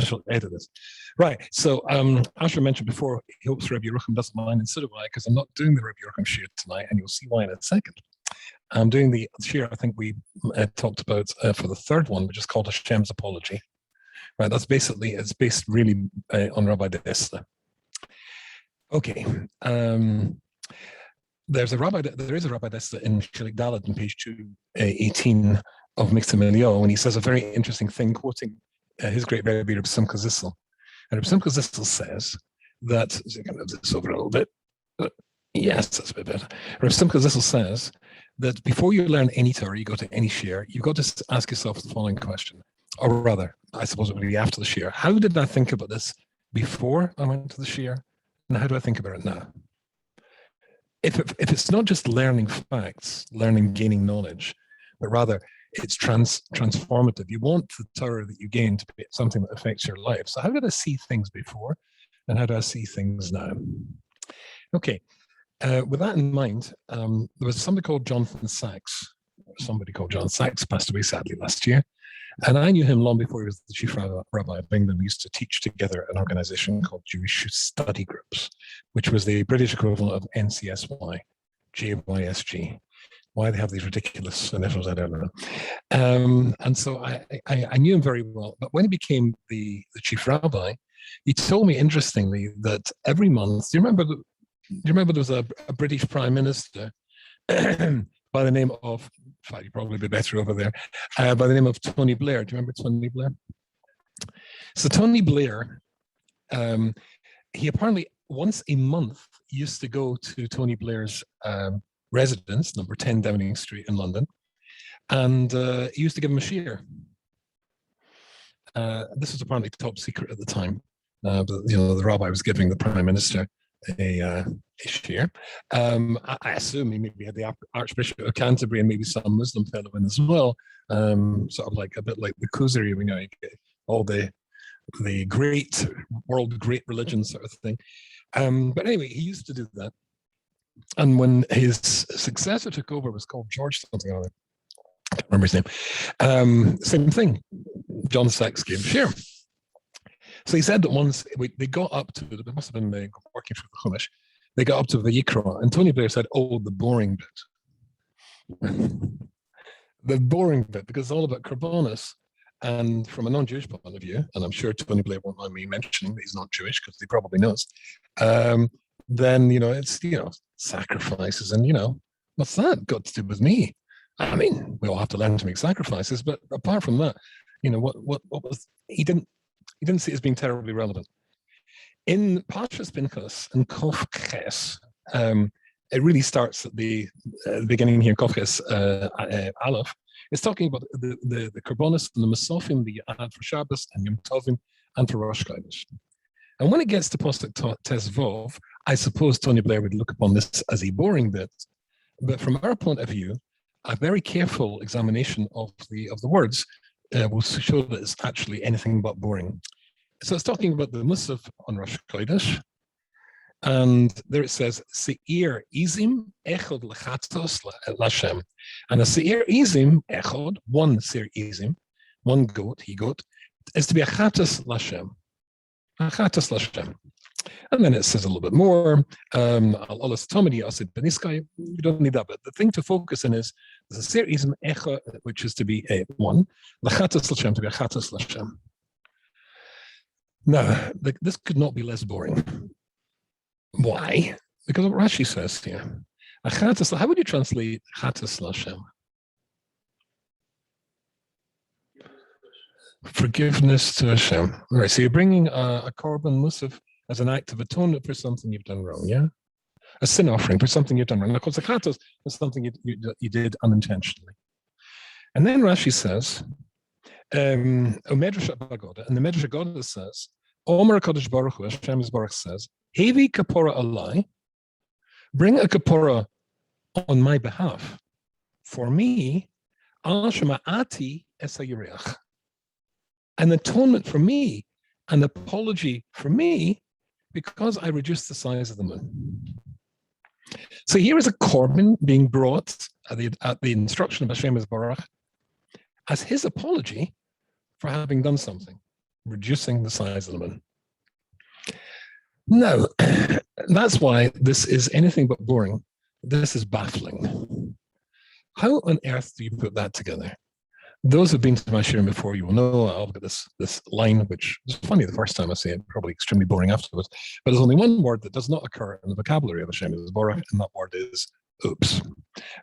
shall edit this. Right. So Asher mentioned before he hopes Rabbi Yerucham doesn't mind, and so do I, because I'm not doing the Rabbi Yerucham Shiur tonight, and you'll see why in a second. I'm doing the Shiur I think we talked about for the third one, which is called HaShem's Apology. Right. It's based really on Rabbi Dessler. Okay. There is a Rabbi Dessler in Shilik Dalet on page 218 of Mixed Emilio, and he says a very interesting thing, quoting his great Rabbi Simcha Zissel. And Rabbi Simcha Zissel says that, so I can move this over a little bit. Yes, that's a bit better. Rabbi Simcha Zissel says that before you learn any Torah, you go to any Shiur, you've got to ask yourself the following question, or rather, I suppose it would be after the Shiur. How did I think about this before I went to the Shiur, and how do I think about it now? If it's not just learning facts, gaining knowledge, but rather it's transformative. You want the Torah that you gain to be something that affects your life. So how did I see things before, and how do I see things now? Okay, with that in mind, there was somebody called Jonathan Sachs. Somebody called John Sachs passed away sadly last year. And I knew him long before he was the chief rabbi of England. We used to teach together an organization called Jewish Study Groups, which was the British equivalent of NCSY, JYSG. Why they have these ridiculous initials, I don't know. And so I knew him very well. But when he became the chief rabbi, he told me, interestingly, that every month, do you remember there was a British prime minister by the name of, in fact, you'd probably be better over there, by the name of Tony Blair. Do you remember Tony Blair? So Tony Blair, he apparently once a month used to go to Tony Blair's residence, number 10 Downing Street in London, and he used to give him a shiur. This was apparently top secret at the time. But, the rabbi was giving the prime minister a shiur. I assume he maybe had the Archbishop of Canterbury and maybe some Muslim fellow in as well. Sort of like a bit like the Kuzari, you get all the great religion sort of thing. But anyway, he used to do that. And when his successor took over, was called George something or other. I can't remember his name. Same thing. John Sachs gave shiur. So he said that once they got up to, it must have been working through the Chumash, they got up to the Yikra, and Tony Blair said, "Oh, the boring bit." The boring bit, because it's all about Korbanos. And from a non-Jewish point of view, and I'm sure Tony Blair won't mind me mentioning that he's not Jewish, because he probably knows, then, it's, sacrifices, and, what's that got to do with me? I mean, we all have to learn to make sacrifices, but apart from that, what was, he didn't see it as being terribly relevant. In Parshas Pinchas and Kof Ches, it really starts at the beginning here, Kof Ches Aleph. It's talking about the Korbanos and the Masofim that you add for Shabbos and Yom Tovim and for Rosh Chodesh. And when it gets to Posuk Tes Vov, I suppose Tony Blair would look upon this as a boring bit. But from our point of view, a very careful examination of the words will show that it's actually anything but boring. So it's talking about the Musaf on Rosh Chodesh, and there it says Seir Izim Echod Lechatos Lashem, and a Seir Izim Echod, one Seir Izim, one goat, is to be a Chatos Lashem, And then it says a little bit more. You don't need that, but the thing to focus on is the Seir Izim Echod, which is to be a one, Lechatos Lashem, to be a Chatos Lashem. Now, this could not be less boring. Why? Because what Rashi says here. How would you translate Chatas Lashem? Forgiveness to Hashem. All right, so you're bringing a Korban Musaf as an act of atonement for something you've done wrong, yeah? A sin offering for something you've done wrong. Of course, the Chatas is something you did unintentionally. And then Rashi says, and the Medrash Haggadah says, Omer HaKadosh Baruch Hu, HaShem's Baruch says, Hevi kapora alai, bring a kapora on my behalf. For me, al shema'ati es ha'yireach. An atonement for me, an apology for me, because I reduced the size of the moon. So here is a korban being brought at the instruction of HaShem's Baruch as his apology for having done something reducing the size of the moon. Now, that's why this is anything but boring. This is baffling. How on earth do you put that together? Those who've been to my Shiur before, you will know I've got this line, which is funny the first time I say it, probably extremely boring afterwards. But there's only one word that does not occur in the vocabulary of HaShem's Borach, and that word is oops.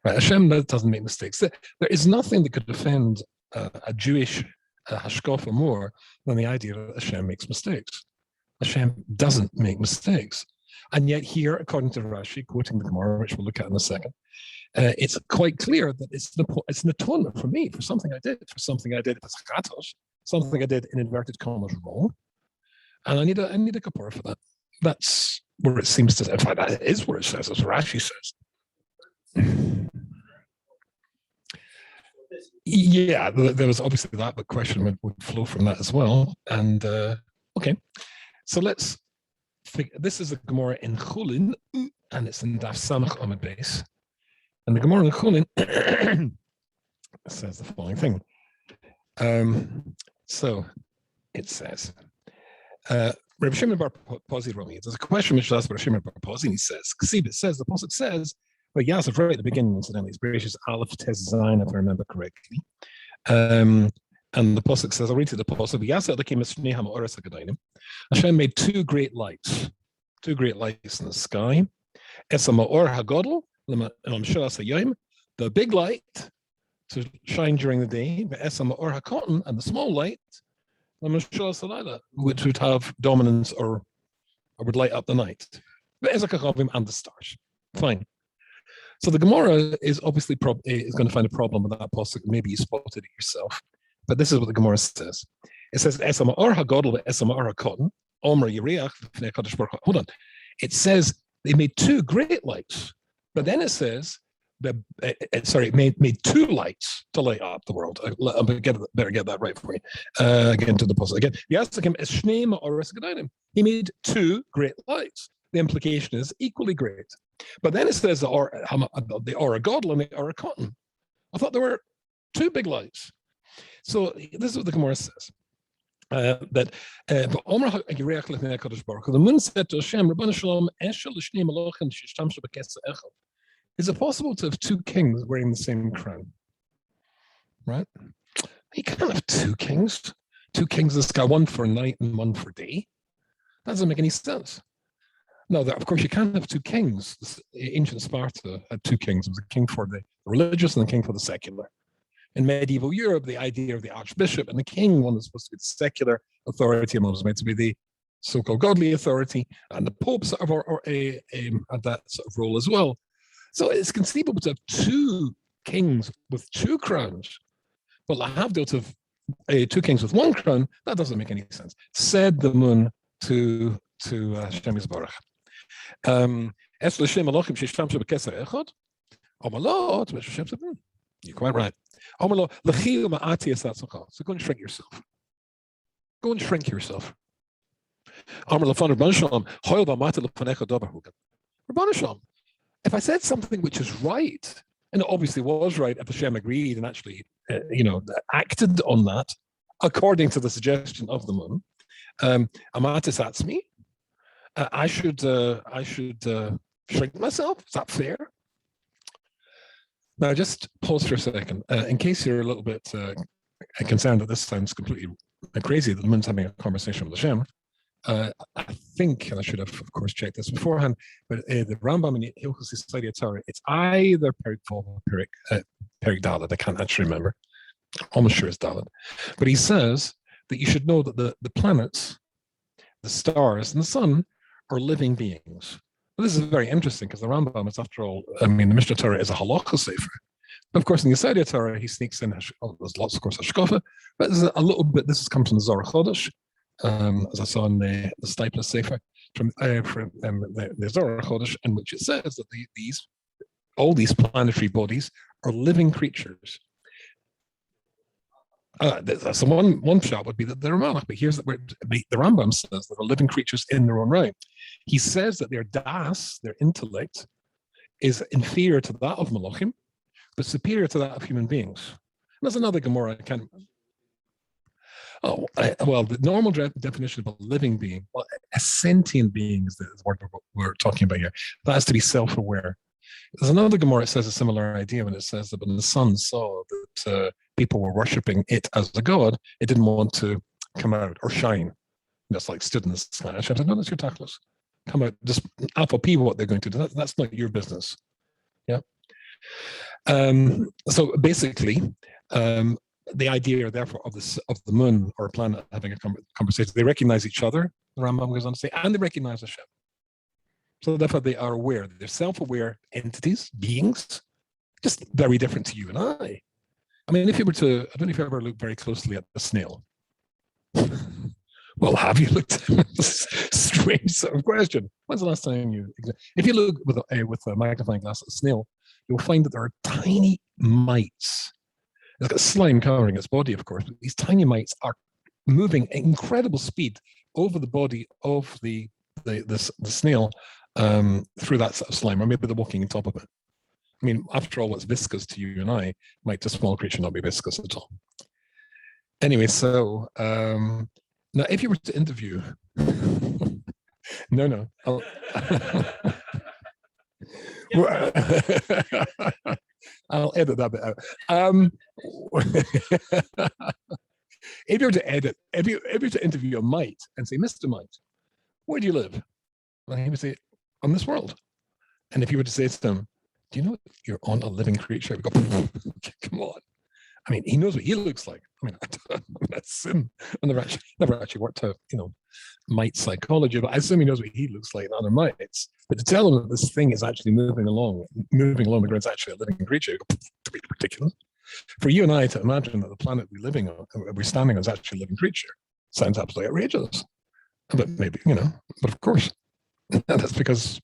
Right? Hashem doesn't make mistakes. There is nothing that could offend a Jewish hashkafa more than the idea that Hashem makes mistakes. Hashem doesn't make mistakes. And yet here, according to Rashi, quoting the Gemara, which we'll look at in a second, it's quite clear that it's an atonement for me, for something I did as chatos, something I did in inverted commas wrong, and I need a kapara for that. That's where it seems to. In fact, that is where it says, as Rashi says. Yeah, there was obviously that, but question would flow from that as well. And okay, so let's. This is a Gemara in Chulin, and it's in Daf Samach Amud Beis. And the Gemara in Chulin says the following thing. So it says, Rabbi Shimon bar Pazi Romi. There's a question which is asked by Rabbi Shimon bar Pazi, and he says, Ksib, it says, the Pasuk says, well, Yasef, right at the beginning, incidentally, it's gracious Aleph Tes Zayin, if I remember correctly. And the Pasuk says, I'll read to the Pasuk, Yasef Elokim Eshnei HaMa'oros HaGadayim. Hashem made two great lights in the sky. Esa Ma'or HaGadol, the big light to shine during the day, and the small light, which would have dominance or would light up the night, and the stars. Fine. So the Gemara is obviously is going to find a problem with that pasuk. Maybe you spotted it yourself, but this is what the Gemara says. It says, hold on. It says they made two great lights. But then it says, made two lights to light up the world. I better get that right for you. Again to the pasuk. Again, he made two great lights. The implication is equally great. But then it says the Aura Gadol and the Aura Cotton. I thought there were two big lights. So this is what the Gemara says. That the moon said to Hashem, is it possible to have two kings wearing the same crown? Right? You can't have two kings in the sky, one for night and one for day. That doesn't make any sense. No, of course you can't have two kings. Ancient Sparta had two kings. It was a king for the religious and a king for the secular. In medieval Europe, the idea of the archbishop and the king, one was supposed to be the secular authority, and one was meant to be the so-called godly authority, and the Pope sort of had that sort of role as well. So it's conceivable to have two kings with two crowns, but Lahavdil to have two kings with one crown, that doesn't make any sense. Said the moon to Hashem Yisborach. You're quite right. So go and shrink yourself. Go and shrink yourself. If I said something which is right, and it obviously was right if Hashem agreed and actually, acted on that, according to the suggestion of the moon, amatis atzmi, I should shrink myself. Is that fair? Now, just pause for a second. In case you're a little bit concerned that this sounds completely crazy, that the moon's having a conversation with Hashem, I think, and I should have, of course, checked this beforehand, but the Rambam in the Hilchos Society of Torah, it's either Perik Vav or Perik Dalet. I can't actually remember. I'm almost sure it's Dalet. But he says that you should know that the planets, the stars, and the sun are living beings. Well, this is very interesting because the Rambam is, after all, the Mishnah Torah is a halacha sefer. But of course, in the Society of Torah, he sneaks in, there's lots, of course, hashkafa, but there's a little bit, this comes from the Zohar Chodesh, as I saw in the Stipler sefer, from the Zohar Chodesh, in which it says that all these planetary bodies are living creatures. So one shot would be that they're malach, but here's where the Rambam says that they're living creatures in their own right. He says that their das, their intellect, is inferior to that of malachim, but superior to that of human beings. And there's another Gemara. Well, the normal definition of a living being, well, a sentient being is the word we're talking about here. That has to be self-aware. There's another Gemara that says a similar idea when it says that when the sun saw that people were worshipping it as a god, it didn't want to come out or shine. That's like stood in the sky. I said, no, that's your tachlis. Come out, just alpha p what they're going to do. That's not your business. Yeah. So basically, the idea, therefore, of the moon or a planet having a conversation, they recognize each other, the Rambam goes on to say, and they recognize Hashem. So therefore, they are aware. They're self-aware entities, beings, just very different to you and I. I mean, if you were to, I don't know if you ever looked very closely at the snail. Well, have you looked? Strange sort of question. When's the last time you? If you look with a magnifying glass at a snail, you'll find that there are tiny mites. It's got slime covering its body, of course, but these tiny mites are moving at incredible speed over the body of the snail through that sort of slime, or maybe they're walking on top of it. I mean, after all, what's viscous to you and I might to a small creature not be viscous at all. Anyway, so now if you were to interview, no, I'll edit that bit out. If you were to interview a mite and say, Mr. Mite, where do you live? Well, he would say, on this world. And if you were to say to him, do you know you're on a living creature? He would go, come on. I mean, he knows what he looks like. I mean, that's him. I never actually worked out, mite psychology, but I assume he knows what he looks like in other mites. But to tell him that this thing is actually moving along the ground, it's actually a living creature, to be ridiculous. For you and I to imagine that the planet we're standing on is actually a living creature sounds absolutely outrageous. But maybe, but of course, that's because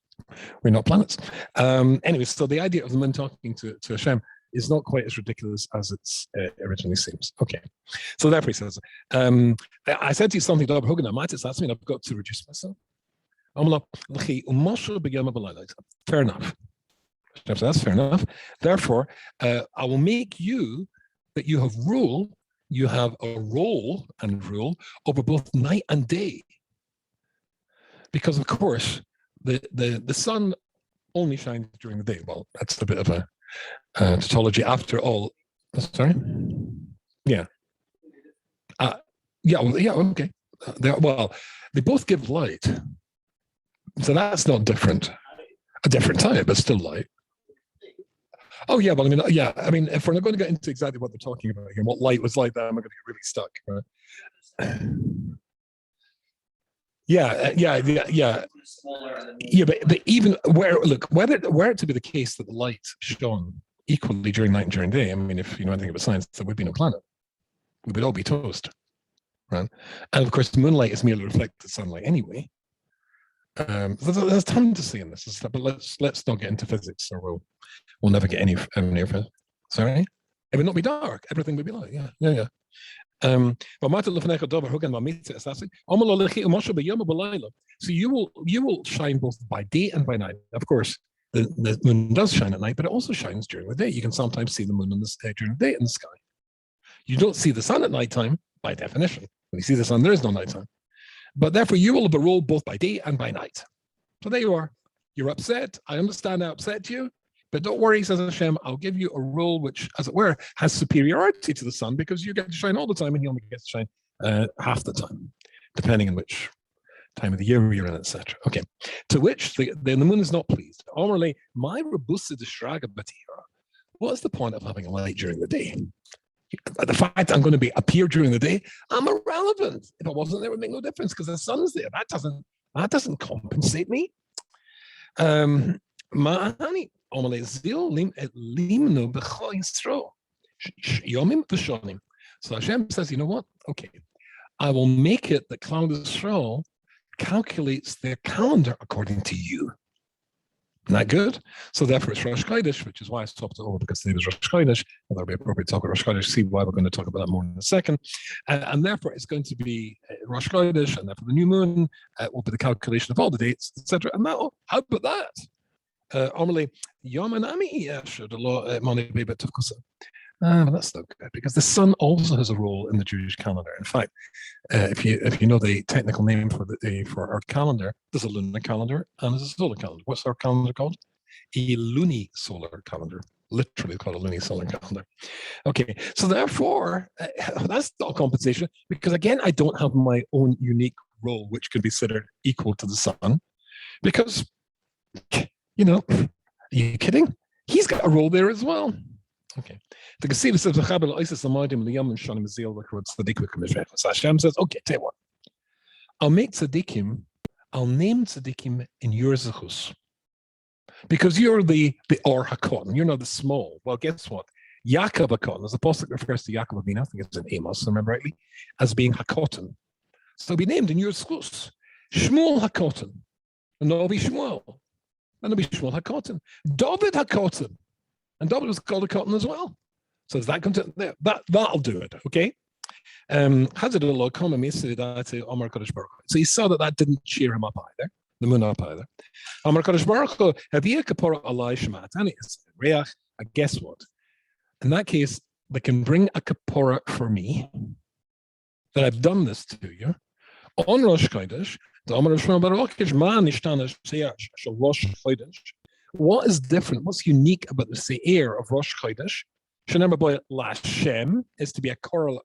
we're not planets. Anyway, so the idea of the moon talking to Hashem is not quite as ridiculous as it originally seems. Okay, so therefore he says, I said to you something, that's me, I've got to reduce myself. Fair enough. So that's fair enough. Therefore, I will make you that you have a role and rule over both night and day. Because of course, the sun only shines during the day. Well, that's a bit of a tautology after all. Sorry? Yeah. Okay. They both give light. So that's not different. A different type, but still light. Oh, yeah, well, I mean, if we're not going to get into exactly what they're talking about here, what light was like, then I'm going to get really stuck. Right? Yeah. But even were it to be the case that the light shone equally during night and during day, I mean, if you know anything about science, there would be no planet. We would all be toast, right? And of course, the moonlight is merely reflected sunlight anyway. There's time to see in this, but let's not get into physics, or we'll never get any near for. Sorry, it would not be dark. Everything would be light. Yeah. So you will shine both by day and by night. Of course, the moon does shine at night, but it also shines during the day. You can sometimes see the moon during the day in the sky. You don't see the sun at nighttime by definition. When you see the sun, there is no nighttime. But therefore, you will have a role both by day and by night. So there you are. You're upset. I understand I upset you. But don't worry, says Hashem, I'll give you a role which, as it were, has superiority to the sun, because you get to shine all the time and he only gets to shine half the time, depending on which time of the year you're in, etc. Okay. To which the moon is not pleased. Omrle, my robusta dishraga batira. What's the point of having a light during the day? The fact that I'm going to appear during the day, I'm irrelevant. If I wasn't there, it would make no difference because the sun's there. That doesn't compensate me. So Hashem says, you know what? Okay, I will make it that Cloud Yisrael calculates their calendar according to you. Isn't that good? So therefore it's Rosh Chodesh, which is why I stopped it over, because today was Rosh Chodesh, and that'll be appropriate to talk about Rosh Chodesh, see why we're going to talk about that more in a second. And therefore it's going to be Rosh Chodesh, and therefore the new moon will be the calculation of all the dates, etc. And that, how about that? But that's no good because the sun also has a role in the Jewish calendar. In fact, if you know the technical name for our calendar, there's a lunar calendar and there's a solar calendar. What's our calendar called? A lunisolar calendar. Literally called a lunisolar calendar. Okay, so therefore, that's not compensation because again, I don't have my own unique role, which can be considered equal to the sun, because are you kidding? He's got a role there as well. Okay. The Hashem says, okay, tell you what. I'll make tzaddikim, I'll name tzaddikim in your zechus. Because you're the or hakoton, you're not the small. Well, guess what? Yaakov hakoton, as the apostle refers to Yaakov Avinu, I think it's in Amos, remember rightly, as being hakoton. So be named in your zechus. Shmuel hakoton, and that'll be Shmuel. And it'll be Shmuel hakoton. David hakoton. And David was called a cotton as well. So does that come to there? That'll do it, okay? So he saw that didn't cheer him up either, the moon up either. Guess what? In that case, they can bring a kapora for me, that I've done this to you, on Rosh Chodesh. What is different? What's unique about the Seir of Rosh Chodesh? Shenema Lashem is to be a kapora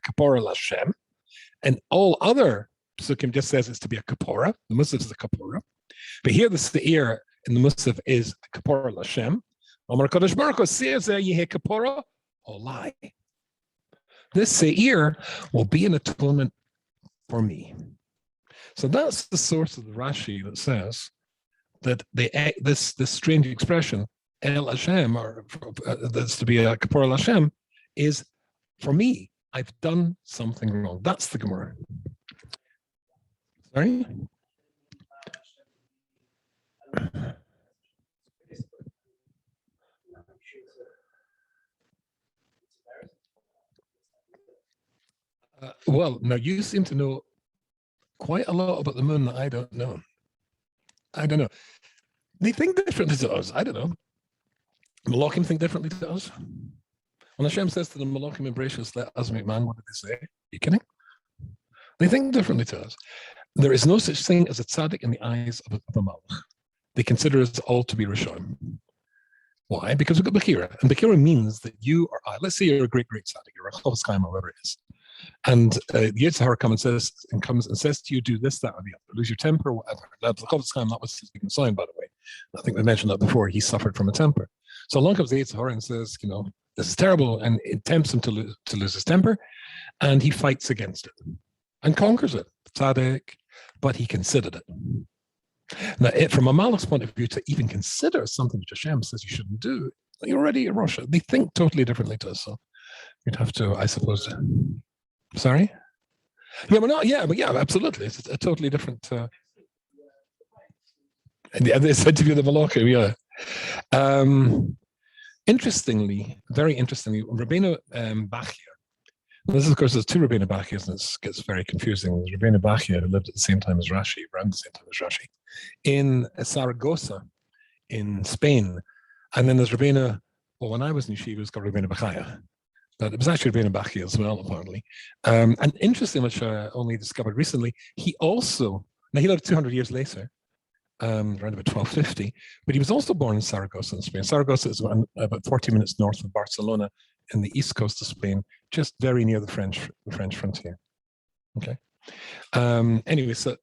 Lashem, and all other psukim just says it's to be a kapora. The Musaf is a kapora, but here the Seir in the Musaf is a kapora Lashem. Amar Kadosh Baruch Hu says yehe kapora olai. This Seir will be an atonement for me. So that's the source of the Rashi that says that this strange expression El Hashem, or that's to be a Kapor Hashem, is for me. I've done something wrong. That's the Gemara. Sorry. Well, now you seem to know quite a lot about the moon that I don't know. They think differently to us. I don't know. Malachim think differently to us. When Hashem says to the Malachim and Bereshis, let us make man, what did they say? Are you kidding? They think differently to us. There is no such thing as a tzaddik in the eyes of a malach. They consider us all to be Rishonim. Why? Because we've got Bechira. And Bechira means that you or I, let's say you're a great tzaddik, you're a Chavos Chaim or whatever it is. And Yetzer Hara comes and says to you, do this, that, or the other, lose your temper, whatever. Now, the Chavos Chaim, that was his sign, by the way. I think we mentioned that before. He suffered from a temper. So along comes the Yetzer Hara and says, this is terrible, and it tempts him to lose his temper, and he fights against it and conquers it. Tzaddik, but he considered it. Now, from a Malach's point of view, to even consider something which Hashem says you shouldn't do, you're already in Russia. They think totally differently to us. So you'd have to, I suppose. Sorry? Yeah, but absolutely. It's a totally different. They said to be the Malachim, yeah. Interestingly, very interestingly, Rabbeinu Bachya. This is, of course, there's two Rabbeinu Bachya's, and it gets very confusing. There's Rabbeinu Bachya, who lived at the same time as Rashi, around the same time as Rashi, in Saragossa, in Spain. And then there's Rabbeinu, well, when I was in Yeshiva, it was called Rabbeinu Bachya. But it was actually Rabbeinu Bachya as well, apparently. And interesting, which I only discovered recently, he lived 200 years later, around about 1250, but he was also born in Saragossa in Spain. Saragossa is about 40 minutes north of Barcelona in the east coast of Spain, just very near the French frontier. Okay. Anyway, so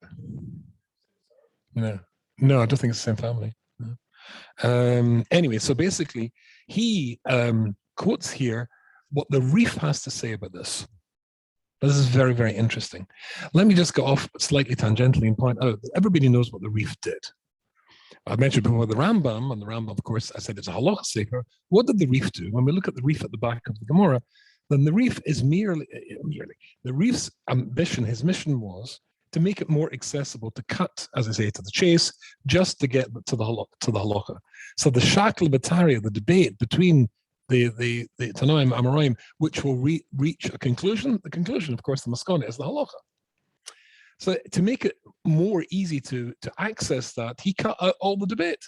no, I don't think it's the same family. No. Anyway, so basically, he quotes here what the Reef has to say about this. This is very, very interesting. Let me just go off slightly tangentially and point out that everybody knows what the Reef did. I mentioned before the Rambam, and the Rambam, of course, I said it's a halacha sefer. What did the Reef do? When we look at the Reef at the back of the Gemara, then the Reef is merely the Reef's ambition, his mission was to make it more accessible, to cut, as I say, to the chase, just to get to the halacha. So the Shakla Bataria, the debate between the Tanoim Amoraim, which will reach a conclusion. The conclusion, of course, the Maskana is the halacha. So to make it more easy to access that, he cut out all the debate.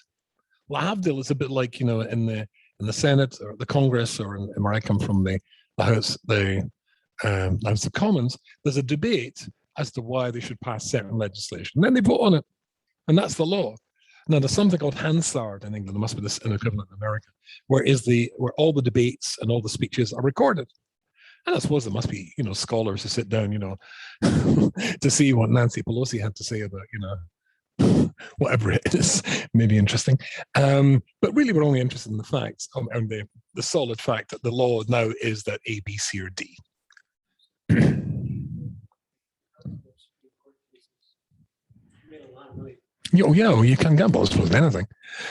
Lahavdil is a bit like, in in the Senate or the Congress, or in where I come from, the House, House of Commons, there's a debate as to why they should pass certain legislation. And then they vote on it, and that's the law. Now, there's something called Hansard in England. There must be this an equivalent in America, where all the debates and all the speeches are recorded. And I suppose there must be, scholars who sit down, to see what Nancy Pelosi had to say about, whatever it is, maybe interesting. But really, we're only interested in the facts, and the solid fact that the law now is that A, B, C, or D. Oh yeah, well, you can gamble with anything.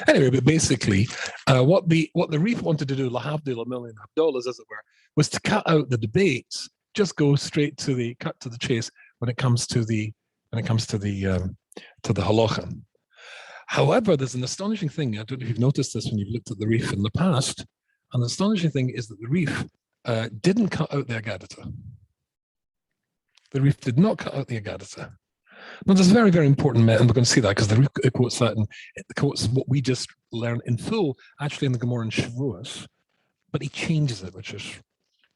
Anyway, but basically, what the Reef wanted to do, lahavdil, $1 million, as it were, was to cut out the debates, just go straight to the chase when it comes to the halacha. However, there's an astonishing thing. I don't know if you've noticed this when you've looked at the Reef in the past. And the astonishing thing is that the Reef didn't cut out the Agadata. The Reef did not cut out the Agadata. Now, there's a very, very important matter, and we're going to see that because the Reef quotes that, and it quotes what we just learned in full, actually in the Gemara in Shavuos, but he changes it, which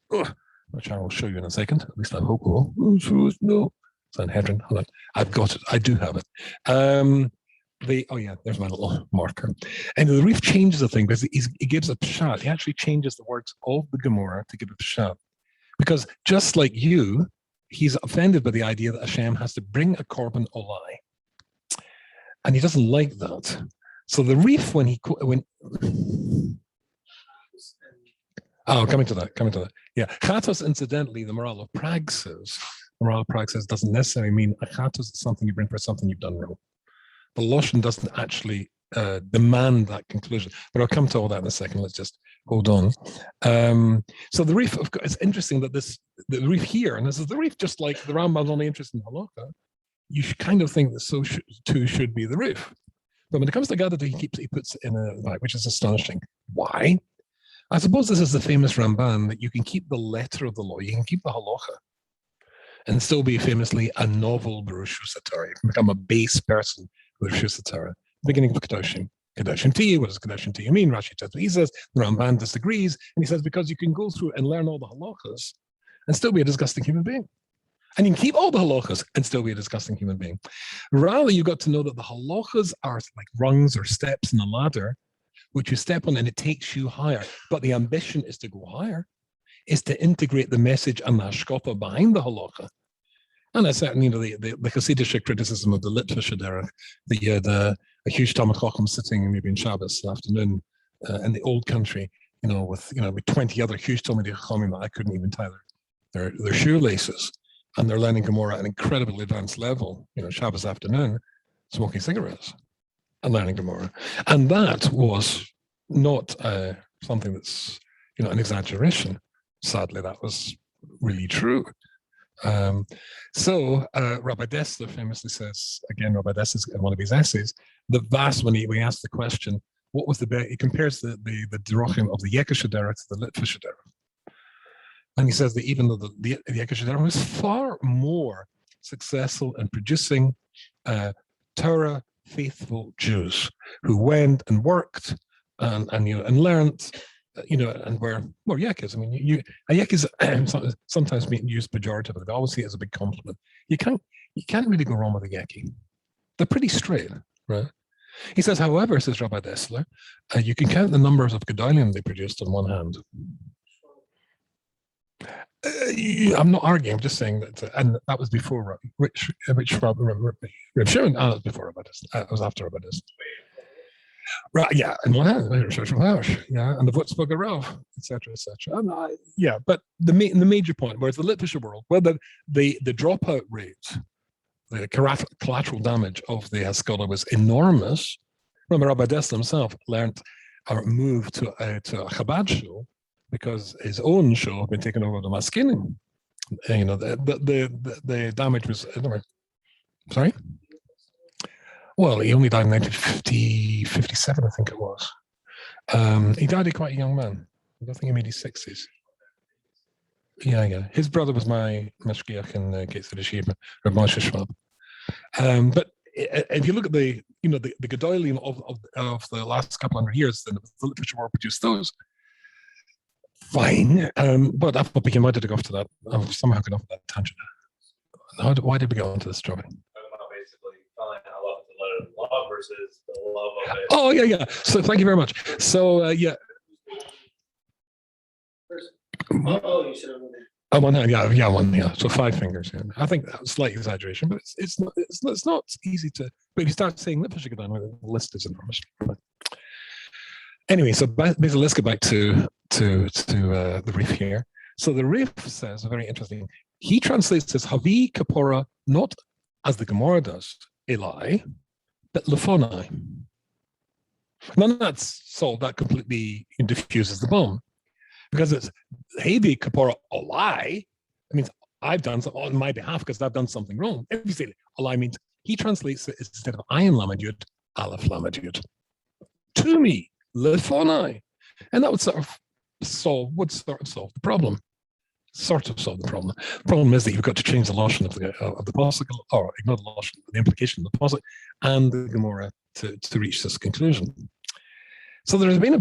I will show you in a second. At least I hope I will. Shavuos, no. Sanhedrin. Hold on. I've got it. I do have it. There's my little marker. And the Reef changes the thing because he gives a pshat. He actually changes the words of the Gemara to give a pshat. Because just like you, he's offended by the idea that Hashem has to bring a korban olai. And he doesn't like that. So the Reef, coming to that. Yeah. Chatos, incidentally, the Moral of Prague says, doesn't necessarily mean a chatos is something you bring for something you've done wrong. The Lashon doesn't actually demand that conclusion. But I'll come to all that in a second. Let's just hold on. So the Reef, it's interesting that the Reef here, and this is the Reef, just like the Rambam's only interested in halakha, you should kind of think that so too should be the Reef. But when it comes to Gadata, he puts it in a like, which is astonishing. Why? I suppose this is the famous Ramban that you can keep the letter of the law, you can keep the halakha, and still be famously a novel Baruch Satara. You can become a base person with Baruch Satara. Beginning of Kedoshim. Kedoshim Tiyu, what does Kedoshim Tiyu mean? Rashi says what he says, the Ramban disagrees, and he says because you can go through and learn all the halachas and still be a disgusting human being. And you can keep all the halachas and still be a disgusting human being. Rather, you got to know that the halachas are like rungs or steps in a ladder, which you step on and it takes you higher. But the ambition is to go higher, is to integrate the message and the hashkafa behind the halacha. And that's certainly, the Hasidic criticism of the Litvische derech, a huge Talmud Chacham sitting maybe in Shabbos afternoon in the old country, with 20 other huge Talmud Chachamim that I couldn't even tie their shoelaces, and they're learning Gemara at an incredibly advanced level, Shabbos afternoon, smoking cigarettes and learning Gemara. And that was not something that's, an exaggeration. Sadly, that was really true. Rabbi Dessler famously says, again, Rabbi Dessler in one of his essays, the vast, when he asked the question, what was he compares the Derochim of the Yekische derech to the Litvische derech. And he says that even though the Yekische derech was far more successful in producing Torah faithful Jews who went and worked and learned, and were more yekis. I mean, a yek is sometimes being used pejoratively, but I always see it as a big compliment. You can't really go wrong with a yeki. They're pretty straight, right? He says, however, says Rabbi Dessler, you can count the numbers of Gedalim they produced on one hand. I'm not arguing. I'm just saying that, and that was before Reb Shimon. That was before Rabbi Dessler. That was after Rabbi Dessler. Right, yeah, and one hand, yeah, and the Wutzburger Rav, etc., etc. But the major point, whereas the Litvische world, where the dropout rate, the collateral damage of the Haskalah was enormous. Remember, Rabbi Dessler himself learned or moved to a Chabad show because his own show had been taken over by the Maskinim. The damage was enormous. Sorry? Well, he only died in 1957, I think it was. He died a quite young man. I don't think he made his 60s. Yeah. His brother was my mashgiach in Gates of the Shiur, Reb Moshe Schwab. But if you look at the the Gedolim of the last couple hundred years, then the literature war produced those. Fine, but I thought we wanted to go off to that. I've somehow got off that tangent. Why did we go into this drawing? Basically, telling how love is the letter of love versus the love of it. Oh yeah. So thank you very much. So yeah. Oh, you said on one hand, yeah. So 5 fingers. Yeah. I think that was a slight exaggeration, but it's not easy to. But if you start saying Lipfishigadan, the list is enormous. Anyway, so basically, let's get back to the Rif here. So the Rif says, very interesting. He translates this Havi Kapora not as the Gemara does, Eli, but Lefonai. None of that's solved. That completely diffuses the bomb. Because it's Havi Kapora Olai, it means I've done something on my behalf because I've done something wrong. If you say Olai means he translates it instead of Ayin Lamed Yud, Aleph Lamed Yud. To me, Lefonai. And that would sort of solve the problem. Sort of solve the problem. The problem is that you've got to change the lashon of the pasuk, or ignore the lashon, the implication of the pasuk, and the Gemara to reach this conclusion. So there's been a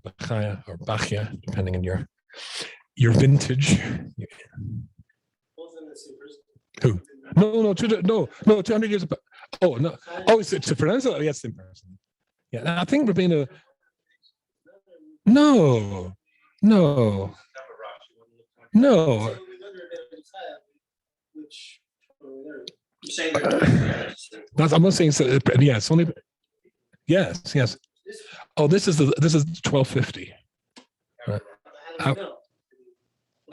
Bachaya or Bachia, depending on your vintage. Who? No, 200 years ago. Oh no! Oh, it's to pronounce it. Yes, in person. Yeah, I think Rabbeinu. No. I'm not saying so. Yeah, it's only. Yes. Oh, this is 1250. Right.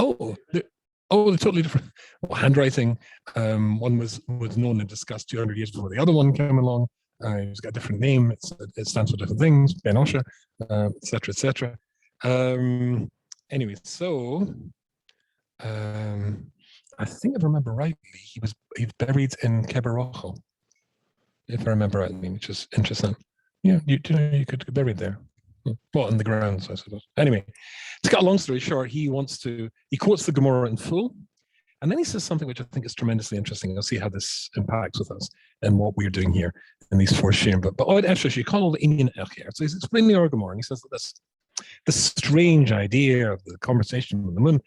They're totally different. Well, handwriting. One was known and discussed 200 years before the other one came along. It's got a different name. It stands for different things. Ben Osha, etc., etc. Anyway, so I think if I remember rightly, he's buried in Keberocho, if I remember rightly, which is interesting. Yeah, you could get buried there. Well, in the grounds, I suppose. Anyway, to cut a long story short, he quotes the Gemara in full, and then he says something which I think is tremendously interesting. I'll see how this impacts with us and what we're doing here in these 4 shiurim. But Oid Eshesh, you call it Inyan Echer. So he's explaining the Gemara, and he says that this strange idea of the conversation with the moon,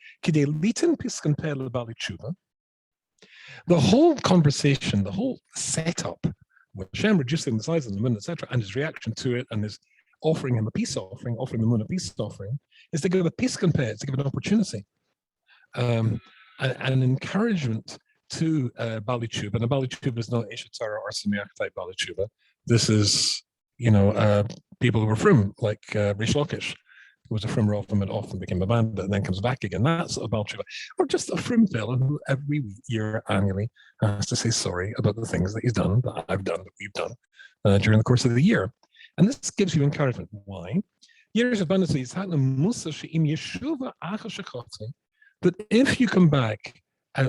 the whole conversation, the whole setup, with Hashem reducing the size of the moon, etc., and his reaction to it, and his offering him a peace offering, offering the moon a peace offering, is to give a peace compare, to give an opportunity, and an encouragement to Bali Tshuva. And a Bali Tshuva is not Eshetara or Sameach type Bali Tshuva. This is, people who were frum, like Rish Lakish, who was a frum Rofim and often became a bandit and then comes back again. That's a Bali Tshuva. Or just a frum fellow who every year, annually, has to say sorry about the things that he's done, that I've done, that we've done during the course of the year. And this gives you encouragement. Why? That if you come back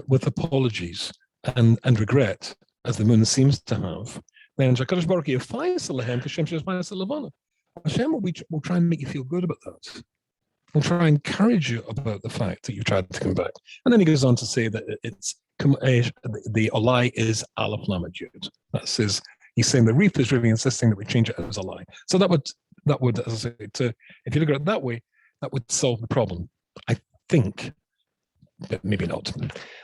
with apologies and regret, as the moon seems to have, then Hashem will try and make you feel good about that. We'll try and encourage you about the fact that you've tried to come back. And then he goes on to say that the Olai is Aleph Lamed Yud. That's he's saying the Reef is really insisting that we change it as a lie. So that would, as I say, if you look at it that way, that would solve the problem. I think, but maybe not.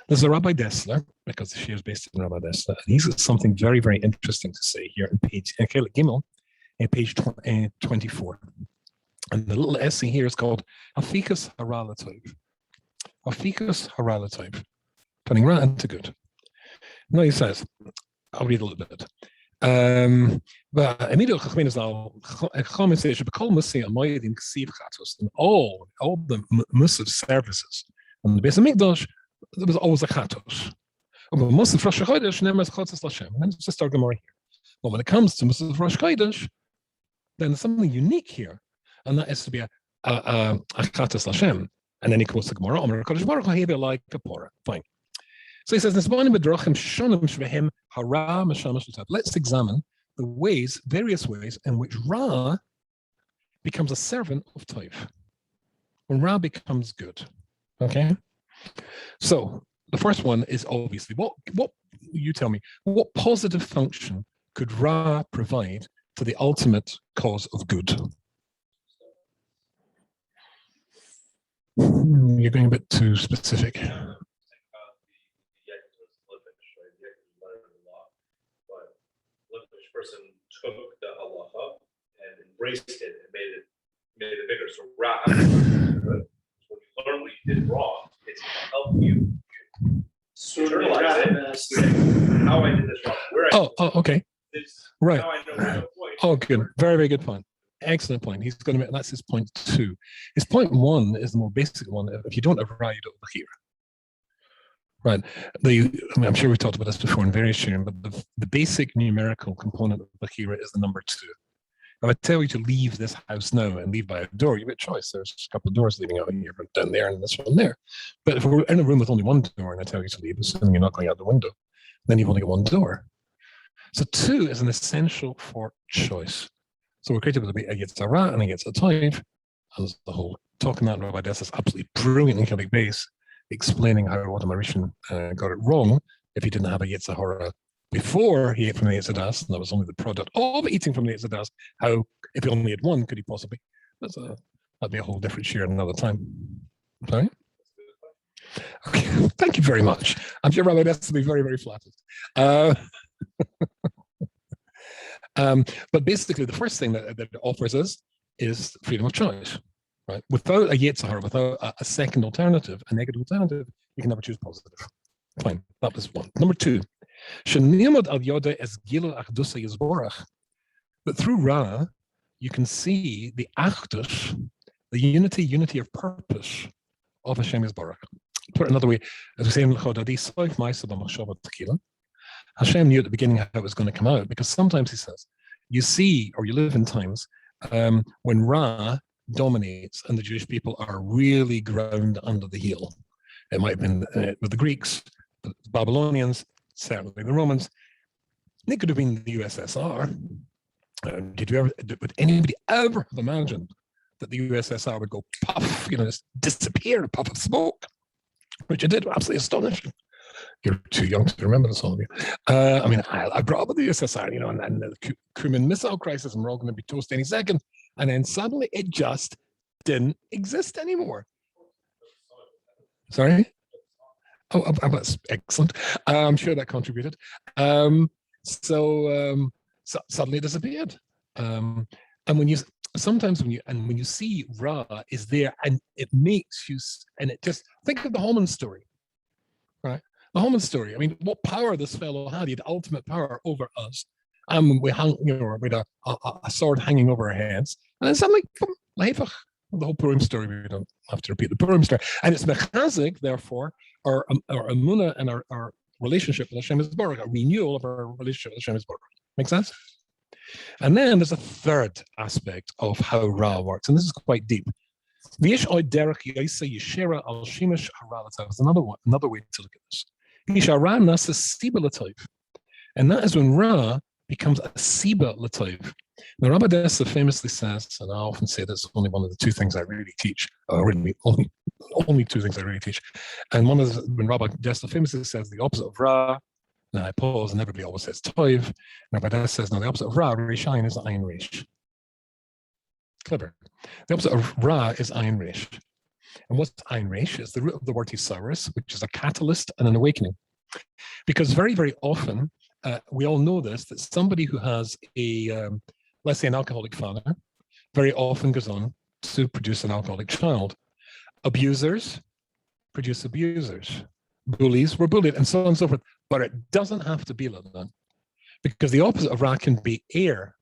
There's a Rabbi Dessler, because the Shiur is based in Rabbi Dessler, and he's got something very, very interesting to say here in page Gimel, page 24. And the little essay here is called Afikas Haralatype. Afikas Haralatype. Turning right into good. Now he says, I'll read a little bit. But immediately Chachamim is now Chachamim says Shebekol Musi Amoyedim Ksiv Chatos, and all the Musaf services on the Beis Hamikdash, there was always a Chatos. But Musaf Rosh Chodesh never has Chatos Lashem. And it's just our Gemara here. But when it comes to Musaf Rosh Chodesh, then there's something unique here, and that is to be a Chatos Lashem. And then he quotes the Gemara, Omer Kodesh Baruch Hu Hebe Like Kapora. Fine. So he says, let's examine the various ways in which Ra becomes a servant of Toiv. When Ra becomes good. Okay? So the first one is obviously, what you tell me, what positive function could Ra provide to the ultimate cause of good? You're going a bit too specific. Think about the Yekut was Lipish, right? The Yekut was letter of the law. But Lipish person took the halacha and embraced it and made it bigger. So Ra, when you learn what you did wrong, it's going to help you internalize it. How I did this wrong. Where Okay. Right. Now I know where to avoid. Oh, good. Very, very good point. Excellent point. He's going to make, that's his point 2. His point 1 is the more basic one. If you don't have Ra, you don't have Bechira. Right. I'm sure we've talked about this before in various sharing, but the basic numerical component of Bechira is the number 2. If I tell you to leave this house now and leave by a door, you have a choice. There's a couple of doors leading out here, down there, and this one there. But if we're in a room with only one door and I tell you to leave, assuming you're not going out the window, then you've only got one door. So 2 is an essential for choice. So we're created with a Yitzhak Ra and a Yitzhak Toiv, and the whole talk on that Rabbi Dessler is absolutely brilliant in Celtic base, explaining how Adam Arishan got it wrong if he didn't have a Yitzhak Hora before he ate from the Yitzhak Das, and that was only the product of eating from the Yitzhak Das. How, if he only had one, could he possibly? That'd be a whole different share another time. Sorry? Okay, thank you very much. I'm sure Rabbi Dessler will be very, very flattered. But basically, the first thing that it offers us is freedom of choice, right? Without a Yetzirah, without a second alternative, a negative alternative, you can never choose positive. Fine, that was 1. Number 2, but through Ra, you can see the achdus, the unity of purpose of HaShem's Baruch. Put it another way, as we say in Hashem knew at the beginning how it was going to come out, because sometimes he says, you see, or you live in times when Ra dominates and the Jewish people are really ground under the heel. It might have been with the Greeks, the Babylonians, certainly the Romans. It could have been the USSR. Would anybody ever have imagined that the USSR would go puff, just disappear, a puff of smoke? Which it did, absolutely astonishing. You're too young to remember this, all of you. I brought up with the USSR, and the Cuban Missile Crisis, and we're all going to be toast any second. And then suddenly it just didn't exist anymore. Sorry? Oh, that's excellent. I'm sure that contributed. So suddenly it disappeared. And when you see Ra is there, and it makes you, and it just, think of the Holman story, right? The Holman story. I mean, what power this fellow had. He had ultimate power over us. We hung, with a sword hanging over our heads. And then suddenly, the whole Purim story, we don't have to repeat the Purim story. And it's mechazik, therefore, our emunah and our relationship with HaShem's Baruch, a renewal of our relationship with HaShem's Baruch. Make sense? And then there's a third aspect of how Ra works, and this is quite deep. There's another way to look at this. And that is when Ra becomes a Siba Latayv. Now, Rabbi Dessler famously says, and I often say this is only one of the 2 things I really teach, only 2 things I really teach. And one is when Rabbi Dessler famously says the opposite of Ra. Now I pause, and everybody always says Toiv. And Rabbi Dessler says, no, the opposite of Ra, Rishayin, is Ayin Rish. Clever. The opposite of Ra is Ayin Rish. And what's Ayin Rish? It's the root of the word Thesaurus, which is a catalyst and an awakening. Because very, very often, we all know this, that somebody who has let's say an alcoholic father, very often goes on to produce an alcoholic child. Abusers produce abusers. Bullies were bullied, and so on and so forth. But it doesn't have to be like that, because the opposite of Ra can be air.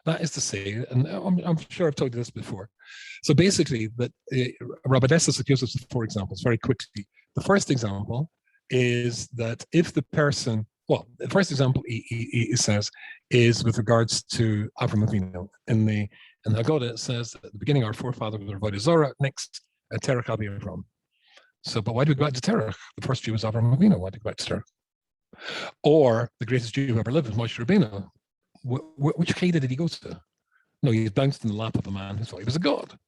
That is to say, and I'm sure I've told you this before. So basically, that Rabbi Dessler gives us 4 examples very quickly. The first example is that if the person, the first example he says is with regards to Avram Avinu. In the Haggadah, it says at the beginning, our forefather was Rabbi Dessler, next Terach Abi Avram. So, but why do we go back to Terach? The first Jew was Avram Avinu. Why do we go back to Terach? Or the greatest Jew who ever lived was Moshe Rabbeinu. Which Cheder did he go to? No, he bounced in the lap of a man who thought he was a god.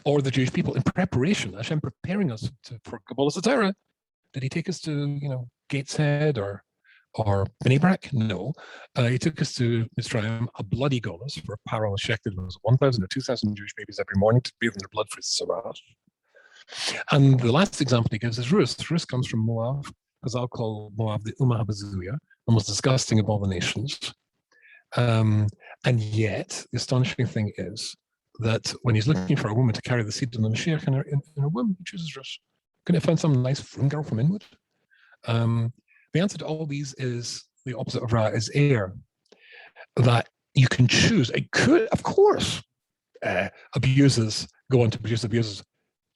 Or the Jewish people in preparation, Hashem preparing us for Kabbalah Satara. Did he take us to, Gateshead or or Bnei Brak? No. He took us to Mitzrayim, a bloody golus, where Paro injected was 1,000 or 2,000 Jewish babies every morning to bathe in their blood for Sarah. And the last example he gives is Ruth. Ruth comes from Moab, because I'll call Moab the Ummah Habazuya, the most disgusting of all the nations. And yet, the astonishing thing is that when he's looking for a woman to carry the seed of the Mashiach in her womb, he chooses Ruth. Couldn't he find some nice frum girl from Inwood? The answer to all these is the opposite of Ra is air. That you can choose. It could, of course, abusers go on to produce abusers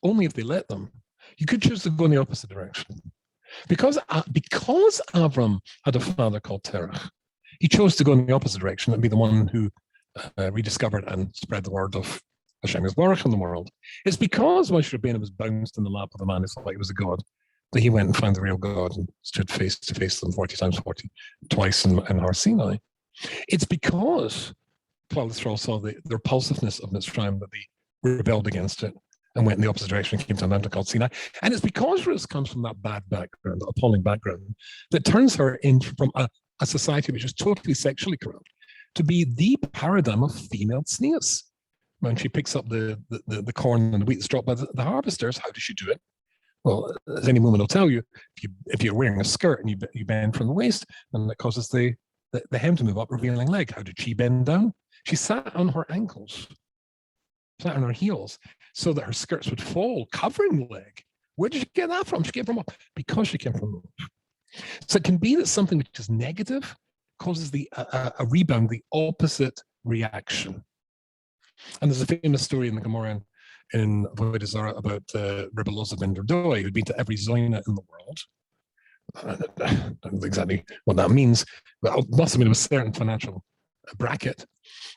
only if they let them. You could choose to go in the opposite direction. Because Avram had a father called Terach, he chose to go in the opposite direction and be the one who rediscovered and spread the word of HaShem's in the world. It's because Moshe Rabbeinu was bounced in the lap of a man who thought he was a god that he went and found the real God and stood face to face with them 40 times 40, twice in Har Sinai. It's because Klal Yisrael saw the repulsiveness of Mitzrayim that they rebelled against it and went in the opposite direction and came to a mountain called Sinai. And it's because Ruth comes from that bad background, that appalling background, that turns her in from a society which is totally sexually corrupt to be the paradigm of female tznius. When she picks up the corn and the wheat that's dropped by the harvesters, how does she do it? Well, as any woman will tell you, if you're wearing a skirt and you bend from the waist, then that causes the hem to move up, revealing leg. How did she bend down? She sat on her ankles, sat on her heels, so that her skirts would fall, covering the leg. Where did she get that from? She came from up because she came from up. So it can be that something which is negative causes a rebound, the opposite reaction. And there's a famous story in the Gemara in Rabbi Dessler about Rabbi Elazar ben Dordoi, who'd been to every Zoyna in the world. I don't know exactly what that means, but it must have been a certain financial bracket.